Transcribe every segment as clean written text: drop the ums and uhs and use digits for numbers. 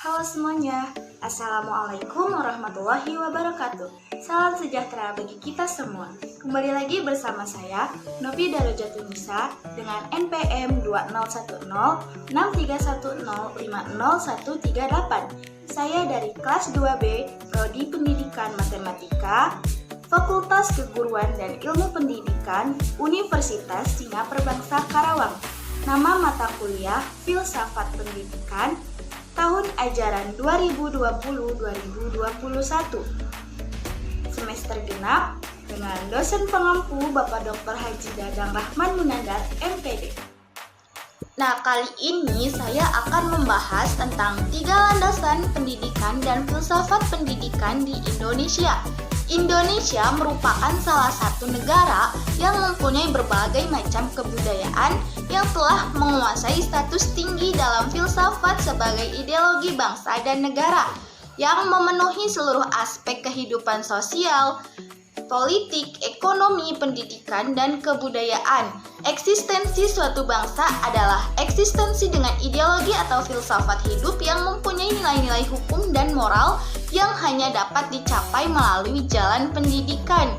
Halo semuanya, Assalamualaikum warahmatullahi wabarakatuh. Salam sejahtera bagi kita semua. Kembali lagi bersama saya, Novi Darajatun-Nisa, dengan NPM 20106310501138. Saya dari kelas 2B, Prodi Pendidikan Matematika, Fakultas Keguruan dan Ilmu Pendidikan, Universitas Singapura Bangsa Karawang. Nama mata kuliah Filsafat Pendidikan, tahun ajaran 2020-2021. Semester genap dengan dosen pengampu Bapak Dr. Haji Dadang Rahman Munandar, MPD. Nah, kali ini saya akan membahas tentang 3 landasan pendidikan dan filsafat pendidikan di Indonesia. Indonesia merupakan salah satu negara yang mempunyai berbagai macam kebudayaan yang telah menguasai status tinggi dalam filsafat sebagai ideologi bangsa dan negara yang memenuhi seluruh aspek kehidupan sosial, politik, ekonomi, pendidikan, dan kebudayaan. Eksistensi suatu bangsa adalah eksistensi dengan ideologi atau filsafat hidup yang mempunyai nilai-nilai hukum dan moral yang hanya dapat dicapai melalui jalan pendidikan.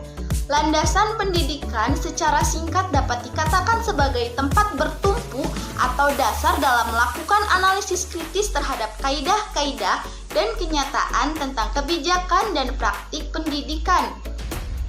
Landasan pendidikan secara singkat dapat dikatakan sebagai tempat bertumpu atau dasar dalam melakukan analisis kritis terhadap kaidah-kaidah dan kenyataan tentang kebijakan dan praktik pendidikan.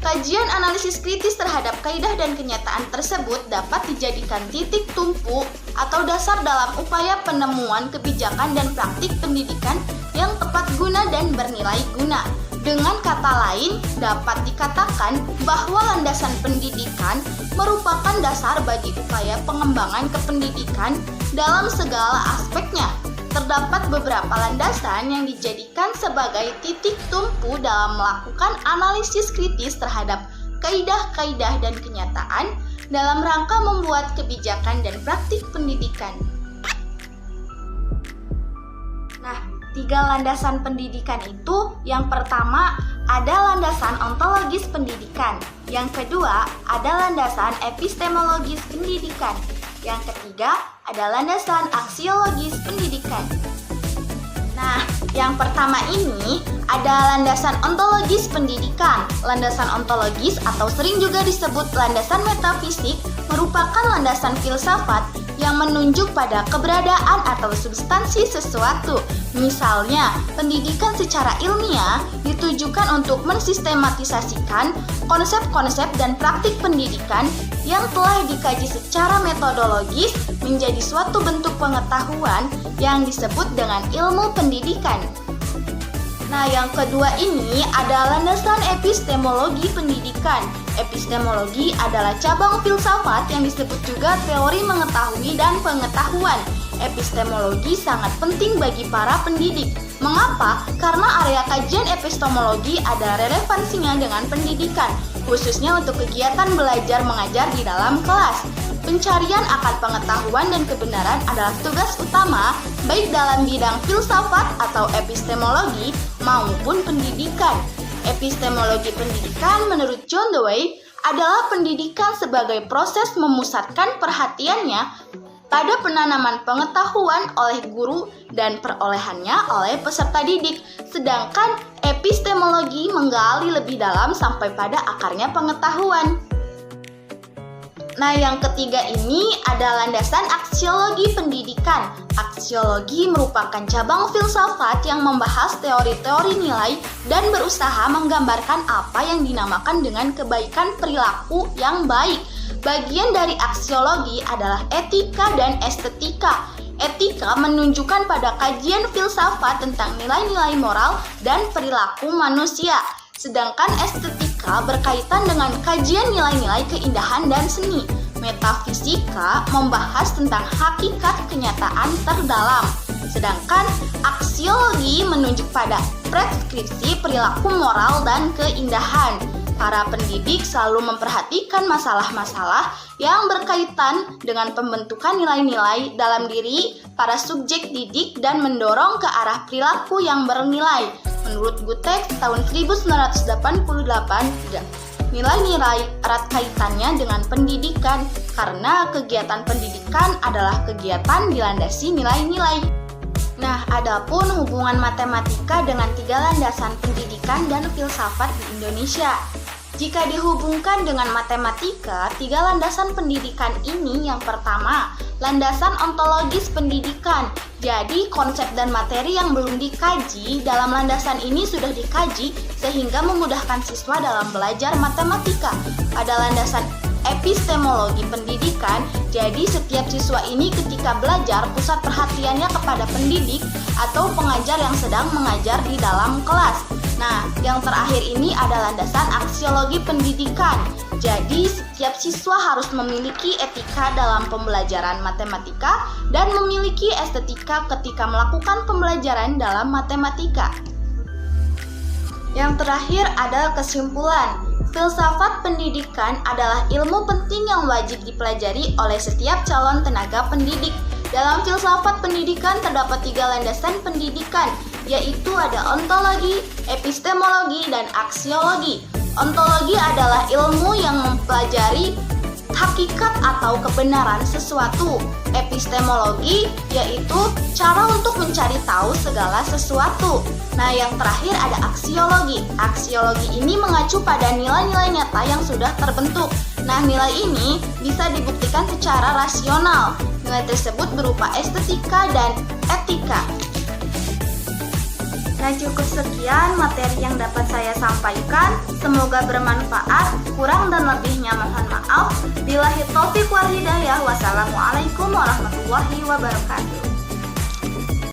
Kajian analisis kritis terhadap kaidah dan kenyataan tersebut dapat dijadikan titik tumpu atau dasar dalam upaya penemuan kebijakan dan praktik pendidikan yang tepat guna dan bernilai guna. Dengan kata lain, dapat dikatakan bahwa landasan pendidikan merupakan dasar bagi upaya pengembangan kependidikan dalam segala aspeknya. Terdapat beberapa landasan yang dijadikan sebagai titik tumpu dalam melakukan analisis kritis terhadap kaidah-kaidah dan kenyataan dalam rangka membuat kebijakan dan praktik pendidikan. Nah, 3 landasan pendidikan itu, yang pertama ada landasan ontologis pendidikan, yang kedua ada landasan epistemologis pendidikan, yang ketiga ada landasan aksiologis pendidikan. Nah, yang pertama ini ada landasan ontologis pendidikan. Landasan ontologis atau sering juga disebut landasan metafisik merupakan landasan filsafat yang menunjuk pada keberadaan atau substansi sesuatu. Misalnya, pendidikan secara ilmiah ditujukan untuk mensistematisasikan konsep-konsep dan praktik pendidikan yang telah dikaji secara metodologis menjadi suatu bentuk pengetahuan yang disebut dengan ilmu pendidikan. Nah, yang kedua ini ada landasan epistemologi pendidikan. Epistemologi adalah cabang filsafat yang disebut juga teori mengetahui dan pengetahuan. Epistemologi sangat penting bagi para pendidik. Mengapa? Karena area kajian epistemologi ada relevansinya dengan pendidikan, khususnya untuk kegiatan belajar mengajar di dalam kelas. Pencarian akan pengetahuan dan kebenaran adalah tugas utama baik dalam bidang filsafat atau epistemologi maupun pendidikan. Epistemologi pendidikan menurut John Dewey adalah pendidikan sebagai proses memusatkan perhatiannya pada penanaman pengetahuan oleh guru dan perolehannya oleh peserta didik, sedangkan epistemologi menggali lebih dalam sampai pada akarnya pengetahuan. Nah, yang ketiga ini ada landasan aksiologi pendidikan. Aksiologi merupakan cabang filsafat yang membahas teori-teori nilai dan berusaha menggambarkan apa yang dinamakan dengan kebaikan perilaku yang baik. Bagian dari aksiologi adalah etika dan estetika. Etika menunjukkan pada kajian filsafat tentang nilai-nilai moral dan perilaku manusia. Sedangkan estetika berkaitan dengan kajian nilai-nilai keindahan dan seni. Metafisika membahas tentang hakikat kenyataan terdalam. Sedangkan aksiologi menunjuk pada preskripsi perilaku moral dan keindahan. Para pendidik selalu memperhatikan masalah-masalah yang berkaitan dengan pembentukan nilai-nilai dalam diri para subjek didik dan mendorong ke arah perilaku yang bernilai. Menurut Gutek tahun 1988, nilai-nilai erat kaitannya dengan pendidikan karena kegiatan pendidikan adalah kegiatan dilandasi nilai-nilai. Nah, Adapun hubungan matematika dengan 3 landasan pendidikan dan filsafat di Indonesia. Jika dihubungkan dengan matematika, 3 landasan pendidikan ini yang pertama, landasan ontologis pendidikan. Jadi, konsep dan materi yang belum dikaji dalam landasan ini sudah dikaji sehingga memudahkan siswa dalam belajar matematika. Pada landasan epistemologi pendidikan, jadi setiap siswa ini ketika belajar pusat perhatiannya kepada pendidik atau pengajar yang sedang mengajar di dalam kelas. Nah, yang terakhir ini ada landasan aksiologi pendidikan. Jadi, setiap siswa harus memiliki etika dalam pembelajaran matematika dan memiliki estetika ketika melakukan pembelajaran dalam matematika. Yang terakhir ada kesimpulan. Filsafat pendidikan adalah ilmu penting yang wajib dipelajari oleh setiap calon tenaga pendidik. Dalam filsafat pendidikan terdapat 3 landasan pendidikan, yaitu ada ontologi, epistemologi, dan aksiologi. Ontologi adalah ilmu yang mempelajari hakikat atau kebenaran sesuatu. Epistemologi yaitu cara untuk mencari tahu segala sesuatu. Nah, yang terakhir ada aksiologi. Aksiologi ini mengacu pada nilai-nilai nyata yang sudah terbentuk. Nah, nilai ini bisa dibuktikan secara rasional. Nilai tersebut berupa estetika dan etika. Nah, cukup sekian materi yang dapat saya sampaikan. Semoga bermanfaat. Kurang dan lebihnya mohon maaf. Billahi taufiq wal hidayah. Wassalamualaikum warahmatullahi wabarakatuh.